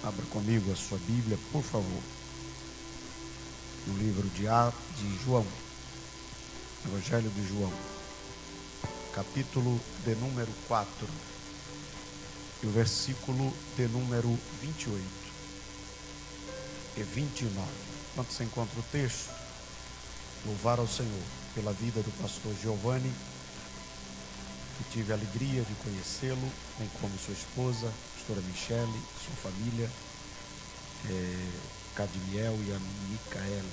Abra comigo a sua Bíblia, por favor, no livro de João, Evangelho de João, capítulo de número 4, e o versículo de número 28 e 29. Quando se encontra o texto, louvar ao Senhor pela vida do pastor Giovanni, que tive a alegria de conhecê-lo, bem como sua esposa, a pastora Michele, sua família, Cadmiel e a Micaele,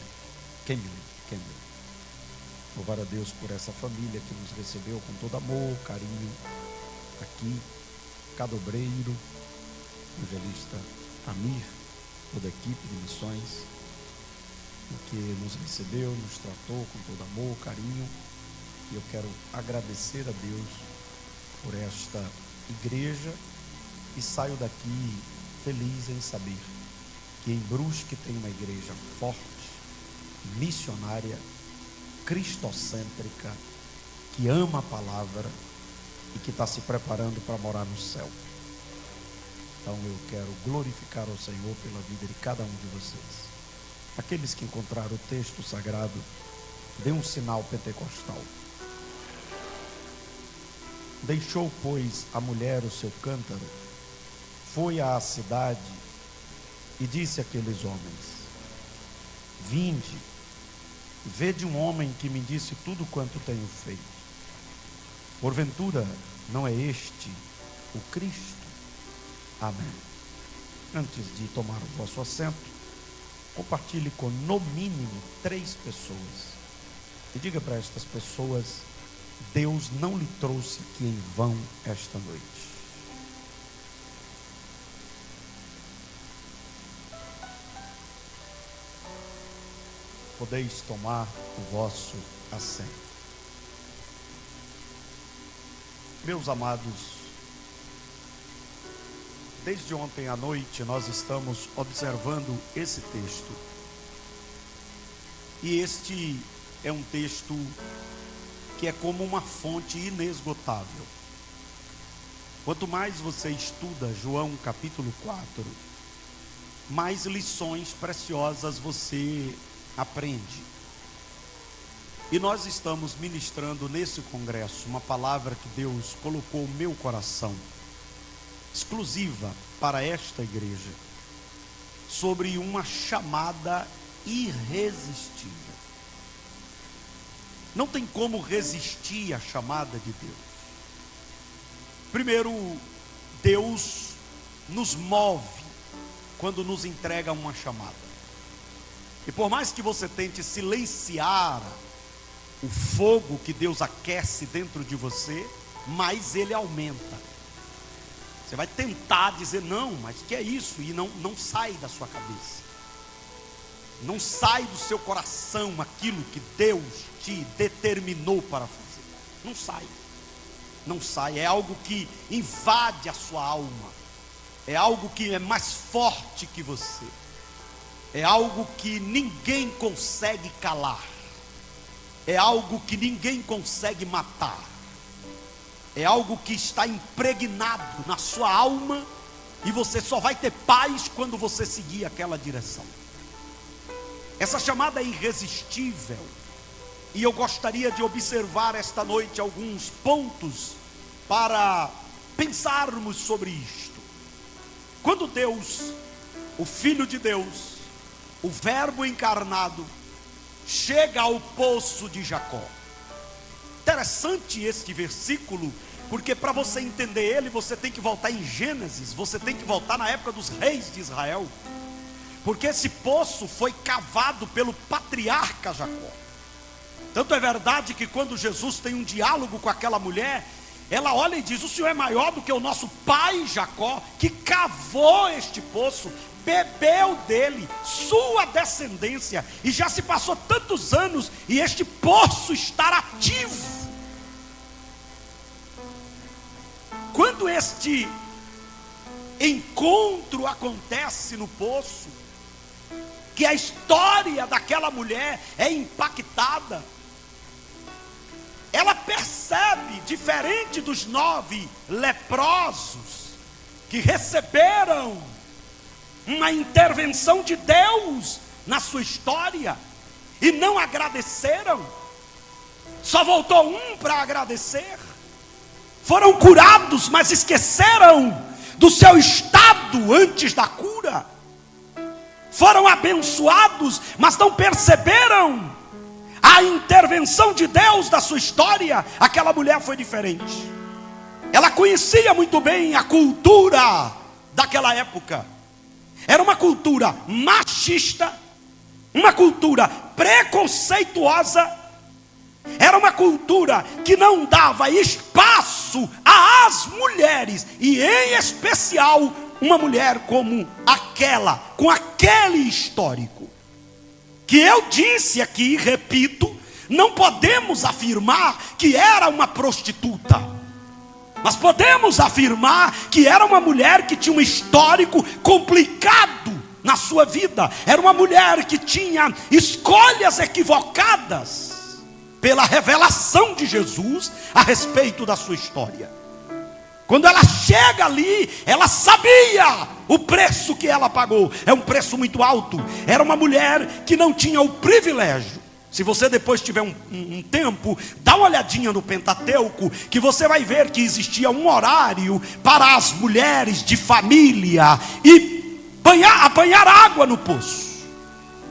Kemily. Louvar a Deus por essa família que nos recebeu com todo amor, carinho, aqui, cada obreiro, evangelista Amir, toda a equipe de missões, que nos recebeu, nos tratou com todo amor, carinho, e eu quero agradecer a Deus por esta igreja, e saio daqui feliz em saber que em Brusque tem uma igreja forte, missionária, cristocêntrica, que ama a palavra e que está se preparando para morar no céu. Então eu quero glorificar ao Senhor pela vida de cada um de vocês. Aqueles que encontraram o texto sagrado, dê um sinal pentecostal. Deixou, pois, a mulher o seu cântaro, foi à cidade e disse àqueles homens: vinde, vede um homem que me disse tudo quanto tenho feito. Porventura, não é este o Cristo? Amém. Antes de tomar o vosso assento, compartilhe com no mínimo 3 pessoas e diga para estas pessoas: Deus não lhe trouxe aqui em vão esta noite. Podeis tomar o vosso assento. Meus amados, desde ontem à noite nós estamos observando esse texto. E este é um texto que é como uma fonte inesgotável. Quanto mais você estuda João capítulo 4, mais lições preciosas você aprende. E nós estamos ministrando nesse congresso uma palavra que Deus colocou no meu coração, exclusiva para esta igreja, sobre uma chamada irresistível. Não tem como resistir à chamada de Deus. Primeiro, Deus nos move quando nos entrega uma chamada. E por mais que você tente silenciar o fogo que Deus aquece dentro de você, mais ele aumenta. Você vai tentar dizer não, mas que é isso? E não sai da sua cabeça. Não sai do seu coração aquilo que Deus te determinou para fazer. Não sai. Não sai. É algo que invade a sua alma. É algo que é mais forte que você. É algo que ninguém consegue calar. É algo que ninguém consegue matar. É algo que está impregnado na sua alma, e você só vai ter paz quando você seguir aquela direção. Essa chamada é irresistível, e eu gostaria de observar esta noite alguns pontos para pensarmos sobre isto. Quando Deus, o Filho de Deus, o Verbo encarnado, chega ao poço de Jacó. Interessante este versículo, porque para você entender ele, você tem que voltar em Gênesis, você tem que voltar na época dos reis de Israel, porque esse poço foi cavado pelo patriarca Jacó. Tanto é verdade que quando Jesus tem um diálogo com aquela mulher, ela olha e diz: o Senhor é maior do que o nosso pai Jacó, que cavou este poço, bebeu dele, sua descendência, e já se passou tantos anos, e este poço está ativo. Quando este encontro acontece no poço, que a história daquela mulher é impactada, ela percebe, diferente dos 9 leprosos que receberam uma intervenção de Deus na sua história e não agradeceram. Só voltou um para agradecer. Foram curados, mas esqueceram do seu estado antes da cura. Foram abençoados, mas não perceberam a intervenção de Deus na sua história. Aquela mulher foi diferente. Ela conhecia muito bem a cultura daquela época. Era uma cultura machista, uma cultura preconceituosa. Era uma cultura que não dava espaço às mulheres, e em especial uma mulher como aquela, com aquele histórico. Que eu disse aqui, repito, não podemos afirmar que era uma prostituta, mas podemos afirmar que era uma mulher que tinha um histórico complicado na sua vida. Era uma mulher que tinha escolhas equivocadas pela revelação de Jesus a respeito da sua história. Quando ela chega ali, ela sabia o preço que ela pagou. É um preço muito alto. Era uma mulher que não tinha o privilégio. Se você depois tiver um tempo, dá uma olhadinha no Pentateuco, que você vai ver que existia um horário para as mulheres de família e apanhar água no poço.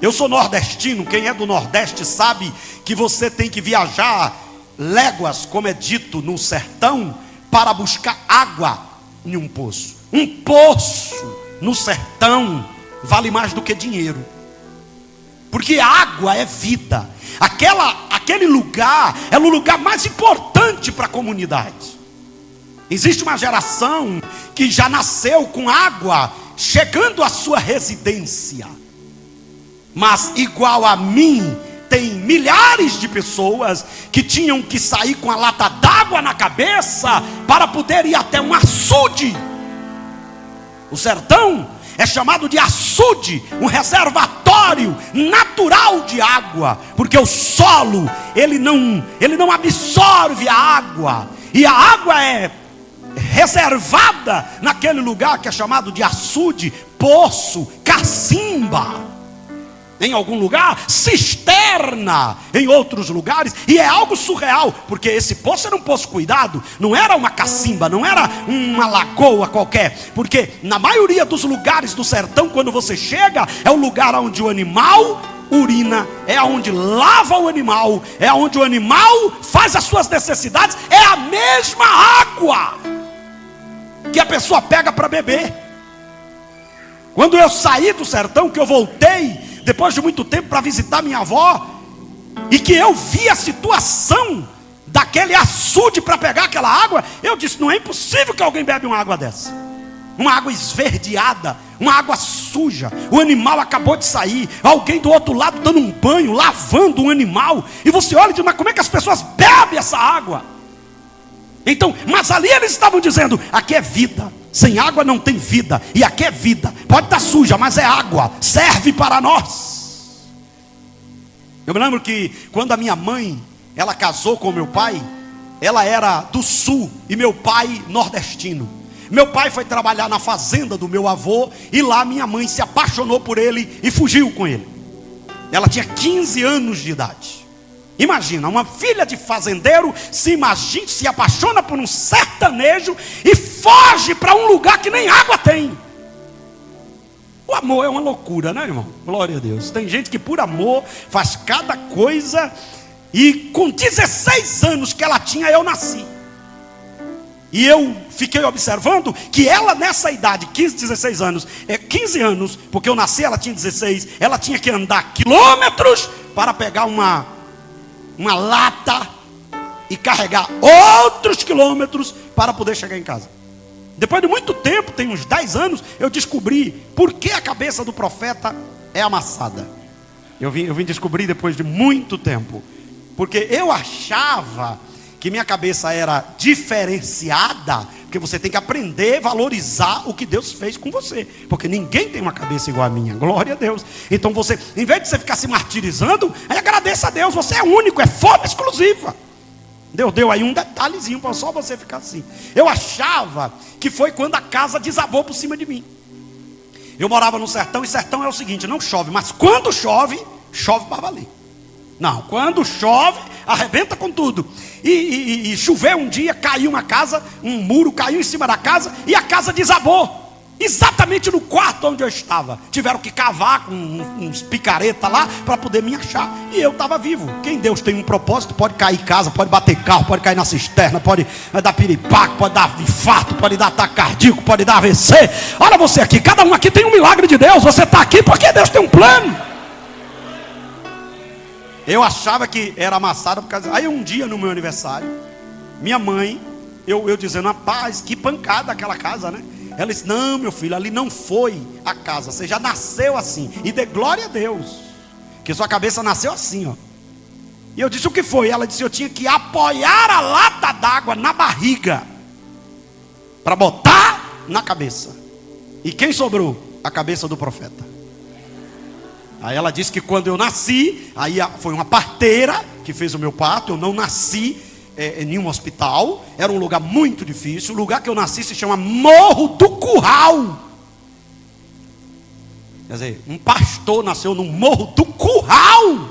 Eu sou nordestino, quem é do Nordeste sabe que você tem que viajar léguas, como é dito no sertão, para buscar água em um poço. Um poço no sertão vale mais do que dinheiro, porque água é vida. Aquele lugar é o lugar mais importante para a comunidade. Existe uma geração que já nasceu com água chegando à sua residência. Mas igual a mim, tem milhares de pessoas que tinham que sair com a lata d'água na cabeça para poder ir até um açude. O sertão é chamado de açude, um reservatório natural de água, porque o solo ele não absorve a água, e a água é reservada naquele lugar que é chamado de açude, poço, cacimba em algum lugar, cisterna em outros lugares, e é algo surreal, porque esse poço era um poço cuidado, não era uma cacimba, não era uma lagoa qualquer, porque na maioria dos lugares do sertão, quando você chega, é o lugar onde o animal urina, é onde lava o animal, é onde o animal faz as suas necessidades, é a mesma água que a pessoa pega para beber. Quando eu saí do sertão, que eu voltei depois de muito tempo para visitar minha avó, e que eu vi a situação daquele açude para pegar aquela água, eu disse: não é impossível que alguém bebe uma água dessa, uma água esverdeada, uma água suja. O animal acabou de sair, alguém do outro lado dando um banho, lavando um animal, e você olha e diz: mas como é que as pessoas bebem essa água? Então, mas ali eles estavam dizendo: aqui é vida, sem água não tem vida, e aqui é vida, pode estar suja, mas é água, serve para nós. Eu me lembro que quando a minha mãe, ela casou com meu pai, ela era do sul, e meu pai nordestino. Meu pai foi trabalhar na fazenda do meu avô, e lá minha mãe se apaixonou por ele e fugiu com ele. Ela tinha 15 anos de idade. Imagina, uma filha de fazendeiro se apaixona por um sertanejo e foge para um lugar que nem água tem. O amor é uma loucura, né, irmão? Glória a Deus. Tem gente que por amor faz cada coisa. E com 16 anos que ela tinha, eu nasci. E eu fiquei observando que ela nessa idade, 15, 16 anos, 15 anos, porque eu nasci, ela tinha 16, ela tinha que andar quilômetros para pegar uma lata e carregar outros quilômetros para poder chegar em casa. Depois de muito tempo, tem uns 10 anos, eu descobri por que a cabeça do profeta é amassada. Eu vim descobrir depois de muito tempo, porque eu achava que minha cabeça era diferenciada, porque você tem que aprender a valorizar o que Deus fez com você, porque ninguém tem uma cabeça igual a minha, glória a Deus. Então você, em vez de você ficar se martirizando, aí agradeça a Deus, você é único, é forma exclusiva. Deus deu aí um detalhezinho para só você ficar assim. Eu achava que foi quando a casa desabou por cima de mim. Eu morava no sertão, e sertão é o seguinte: não chove, mas quando chove, chove para valer. Não, quando chove, arrebenta com tudo. E choveu um dia, caiu uma casa, um muro caiu em cima da casa, e a casa desabou. Exatamente no quarto onde eu estava. Tiveram que cavar com uns picareta lá para poder me achar. E eu estava vivo. Quem Deus tem um propósito, pode cair casa, pode bater carro, pode cair na cisterna, pode dar piripaque, pode dar infarto, pode dar ataque cardíaco, pode dar AVC. Olha você aqui, cada um aqui tem um milagre de Deus. Você está aqui porque Deus tem um plano. Eu achava que era amassada por causa. Aí um dia no meu aniversário, minha mãe, eu dizendo: rapaz, que pancada aquela casa, né? Ela disse: não, meu filho, ali não foi a casa, você já nasceu assim. E dê glória a Deus, que sua cabeça nasceu assim, ó. E eu disse: o que foi? Ela disse: eu tinha que apoiar a lata d'água na barriga para botar na cabeça. E quem sobrou? A cabeça do profeta. Aí ela disse que quando eu nasci, aí foi uma parteira que fez o meu parto. Eu não nasci em nenhum hospital, era um lugar muito difícil. O lugar que eu nasci se chama Morro do Curral. Quer dizer, um pastor nasceu no Morro do Curral.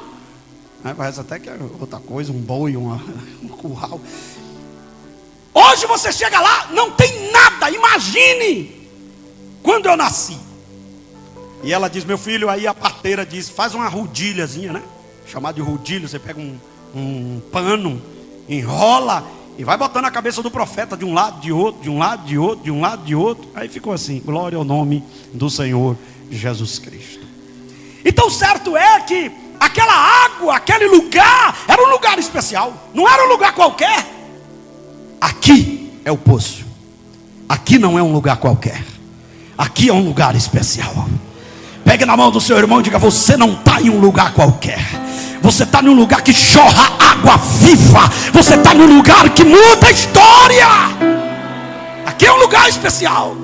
Parece até que é outra coisa, um boi, um curral. Hoje você chega lá, não tem nada. Imagine quando eu nasci. E ela diz: meu filho, aí a parteira diz: faz uma rodilhazinha, né? Chamada de rodilho. Você pega um pano, enrola e vai botando a cabeça do profeta de um lado, de outro, de um lado, de outro, de um lado, de outro. Aí ficou assim: glória ao nome do Senhor Jesus Cristo. Então certo é que aquela água, aquele lugar, era um lugar especial. Não era um lugar qualquer. Aqui é o poço. Aqui não é um lugar qualquer. Aqui é um lugar especial. Pegue na mão do seu irmão e diga: você não está em um lugar qualquer. Você está em um lugar que jorra água viva. Você está em um lugar que muda a história. Aqui é um lugar especial.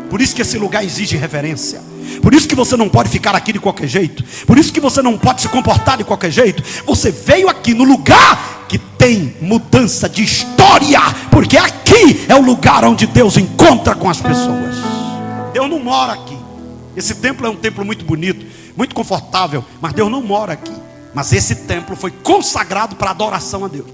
Por isso que esse lugar exige reverência. Por isso que você não pode ficar aqui de qualquer jeito. Por isso que você não pode se comportar de qualquer jeito. Você veio aqui no lugar que tem mudança de história. Porque aqui é o lugar onde Deus encontra com as pessoas. Deus não mora aqui. Esse templo é um templo muito bonito, muito confortável, mas Deus não mora aqui. Mas esse templo foi consagrado para adoração a Deus.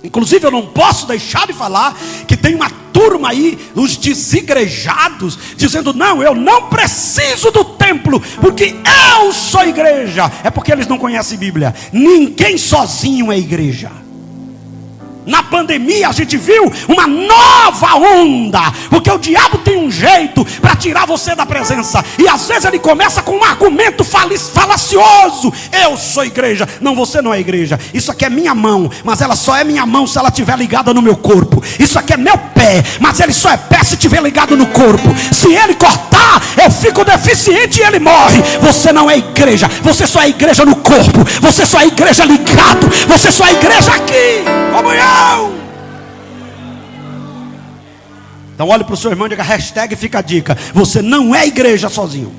Inclusive eu não posso deixar de falar que tem uma turma aí, os desigrejados, dizendo: não, eu não preciso do templo, porque eu sou igreja. É porque eles não conhecem Bíblia. Ninguém sozinho é igreja. Na pandemia a gente viu uma nova onda, porque o diabo tem um jeito para tirar você da presença. E às vezes ele começa com um argumento falacioso: eu sou igreja. Não, você não é igreja. Isso aqui é minha mão, mas ela só é minha mão se ela estiver ligada no meu corpo. Isso aqui é meu pé, mas ele só é pé se estiver ligado no corpo. Se ele cortar, eu fico deficiente e ele morre. Você não é igreja. Você só é igreja no corpo. Você só é igreja ligado. Você só é igreja aqui. Comunhão. Então olhe para o seu irmão e diga: hashtag fica a dica: você não é igreja sozinho.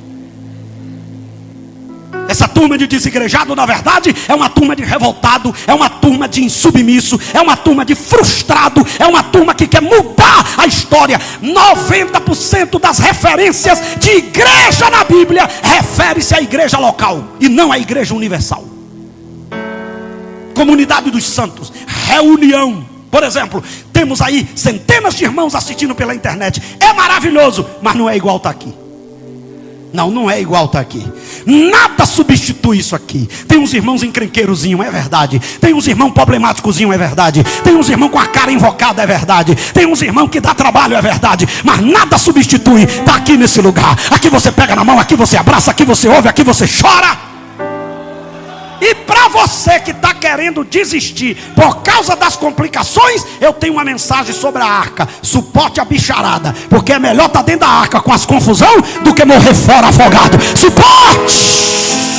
Essa turma de desigrejado, na verdade, é uma turma de revoltado, é uma turma de insubmisso, é uma turma de frustrado, é uma turma que quer mudar a história. 90% das referências de igreja na Bíblia refere-se à igreja local e não à igreja universal. Comunidade dos santos, reunião. Por exemplo, temos aí centenas de irmãos assistindo pela internet. É maravilhoso, mas não é igual estar aqui. Não é igual estar aqui. Nada substitui isso aqui. Tem uns irmãos encrenqueirozinhos, é verdade. Tem uns irmãos problemáticozinhos, é verdade. Tem uns irmãos com a cara invocada, é verdade. Tem uns irmãos que dá trabalho, é verdade. Mas nada substitui estar aqui nesse lugar. Aqui você pega na mão, aqui você abraça, aqui você ouve, aqui você chora. E para você que está querendo desistir por causa das complicações, eu tenho uma mensagem sobre a arca: suporte a bicharada, porque é melhor estar dentro da arca com as confusões do que morrer fora afogado. Suporte!